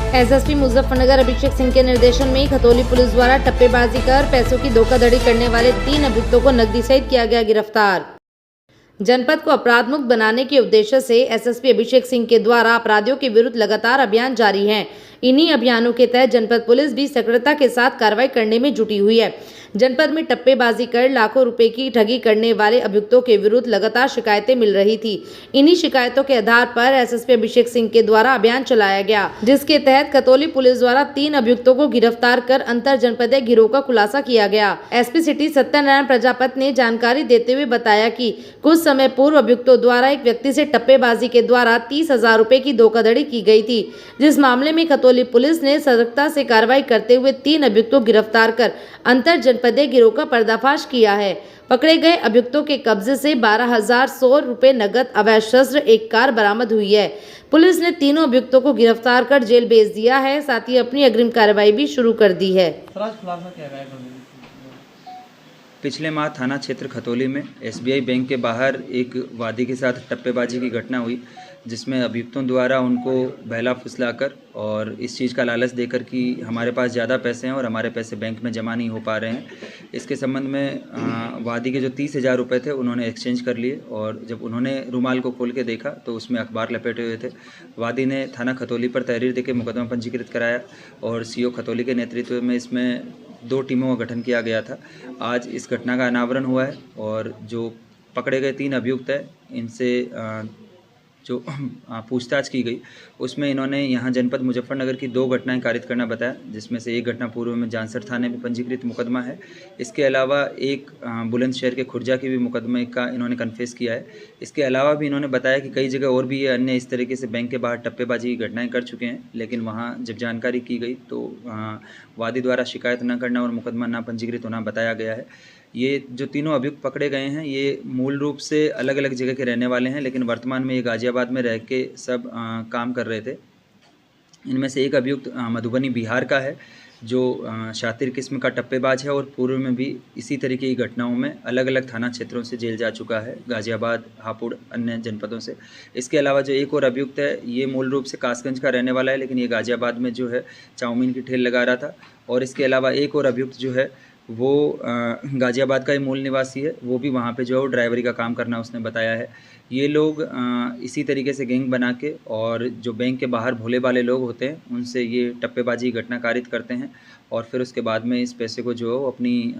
SSP Muzaffarnagar Abhishek Singh के निर्देशन में खतौली पुलिस द्वारा टप्पेबाजी कर पैसों की धोखाधड़ी करने वाले 3 अभियुक्तों को नकदी सहित किया गया गिरफ्तार। जनपद को अपराध मुक्त बनाने के उद्देश्य से एसएसपी अभिषेक सिंह के द्वारा अपराधियों के विरुद्ध लगातार अभियान जारी है। इन्हीं अभियानों के तहत जनपद पुलिस भी सक्रियता के साथ कार्रवाई करने में जुटी हुई है। जनपद में टप्पेबाजी कर लाखों रुपए की ठगी करने वाले अभियुक्तों के विरुद्ध लगातार शिकायतें मिल रही थी। इन्हीं शिकायतों के आधार पर एसएसपी अभिषेक सिंह के द्वारा अभियान चलाया गया, जिसके तहत खतौली पुलिस द्वारा 3 अभियुक्तों को गिरफ्तार कर अंतर जनपदीय गिरोह का खुलासा किया गया। एसपी सिटी सत्यनारायण प्रजापति ने जानकारी देते हुए बताया कि कुछ समय पूर्व अभियुक्तों द्वारा एक व्यक्ति से टप्पेबाजी के द्वारा 30,000 रुपए की धोखाधड़ी की गई थी, जिस मामले में खतौली पुलिस ने सतर्कता से कार्रवाई करते हुए 3 अभियुक्तों को गिरफ्तार कर अंतर जनपदीय गिरोह का पर्दाफाश किया है। पकड़े गए अभियुक्तों के कब्जे से 12,100 रुपए नगद, अवैध शस्त्र, एक कार बरामद हुई है। पुलिस ने तीनों अभियुक्तों को गिरफ्तार कर जेल भेज दिया है, साथ ही अपनी अग्रिम कार्रवाई भी शुरू कर दी है। पिछले माह थाना क्षेत्र खतौली में एसबीआई बैंक के बाहर एक वादी के साथ टप्पेबाजी की घटना हुई, जिसमें अभियुक्तों द्वारा उनको बहला फुसलाकर और इस चीज़ का लालच देकर कि हमारे पास ज़्यादा पैसे हैं और हमारे पैसे बैंक में जमा नहीं हो पा रहे हैं। इसके संबंध में वादी के जो 30,000 रुपये थे उन्होंने एक्सचेंज कर लिए, और जब उन्होंने रुमाल को खोल के देखा तो उसमें अखबार लपेटे हुए थे। वादी ने थाना खतौली पर तहरीर देकर मुकदमा पंजीकृत कराया और सीओ खतौली के नेतृत्व में इसमें 2 टीमों का गठन किया गया था। आज इस घटना का अनावरण हुआ है और जो पकड़े गए 3 अभियुक्त हैं, इनसे जो पूछताछ की गई उसमें इन्होंने यहाँ जनपद मुजफ्फरनगर की 2 घटनाएं कारित करना बताया, जिसमें से एक घटना पूर्व में जानसर थाने में पंजीकृत मुकदमा है। इसके अलावा एक बुलंदशहर के खुर्जा की भी मुकदमे का इन्होंने कन्फेस किया है। इसके अलावा भी इन्होंने बताया कि कई जगह और भी ये अन्य इस तरीके से बैंक के बाहर टप्पेबाजी की घटनाएँ कर चुके हैं, लेकिन वहाँ जब जानकारी की गई तो वादी द्वारा शिकायत न करना और मुकदमा न पंजीकृत होना बताया गया है। ये जो तीनों अभियुक्त पकड़े गए हैं ये मूल रूप से अलग अलग जगह के रहने वाले हैं, लेकिन वर्तमान में ये गाजियाबाद में रह के सब काम कर रहे थे। इनमें से एक अभियुक्त मधुबनी बिहार का है, जो शातिर किस्म का टप्पेबाज है और पूर्व में भी इसी तरीके की घटनाओं में अलग अलग थाना क्षेत्रों से जेल जा चुका है, गाजियाबाद, हापुड़, अन्य जनपदों से। इसके अलावा जो एक और अभियुक्त है ये मूल रूप से कासगंज का रहने वाला है, लेकिन ये गाजियाबाद में जो है चाउमीन की ठेल लगा रहा था। और इसके अलावा एक और अभियुक्त जो है वो गाजियाबाद का ही मूल निवासी है, वो भी वहाँ पे जो है ड्राइवरी का काम करना उसने बताया है। ये लोग इसी तरीके से गैंग बना के और जो बैंक के बाहर भोले वाले लोग होते हैं उनसे ये टप्पेबाजी घटना कारित करते हैं और फिर उसके बाद में इस पैसे को जो है वो अपनी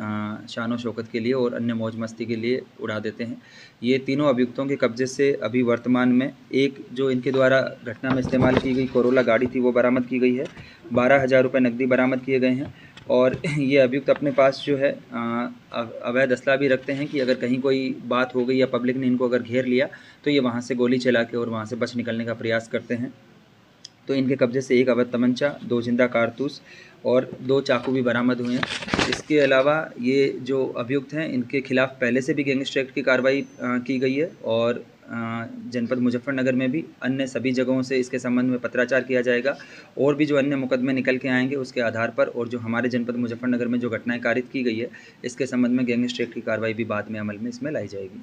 शान और शौकत के लिए और अन्य मौज मस्ती के लिए उड़ा देते हैं। ये तीनों अभियुक्तों के कब्जे से अभी वर्तमान में एक जो इनके द्वारा घटना में इस्तेमाल की गई कोरोला गाड़ी थी वो बरामद की गई है। 12,000 रुपये नकदी बरामद किए गए हैं और ये अभियुक्त अपने पास जो है अवैध असला भी रखते हैं कि अगर कहीं कोई बात हो गई या पब्लिक ने इनको अगर घेर लिया तो ये वहाँ से गोली चला के और वहाँ से बच निकलने का प्रयास करते हैं। तो इनके कब्जे से एक अवैध तमंचा, 2 जिंदा कारतूस और 2 चाकू भी बरामद हुए हैं। इसके अलावा ये जो अभियुक्त हैं इनके खिलाफ़ पहले से भी गैंगस्टर एक्ट की कार्रवाई की गई है और जनपद मुजफ्फरनगर में भी अन्य सभी जगहों से इसके संबंध में पत्राचार किया जाएगा और भी जो अन्य मुकदमे निकल के आएंगे उसके आधार पर और जो हमारे जनपद मुजफ्फरनगर में जो घटनाएं कारित की गई है इसके संबंध में गैंगस्टर एक्ट की कार्रवाई भी बाद में अमल में इसमें लाई जाएगी।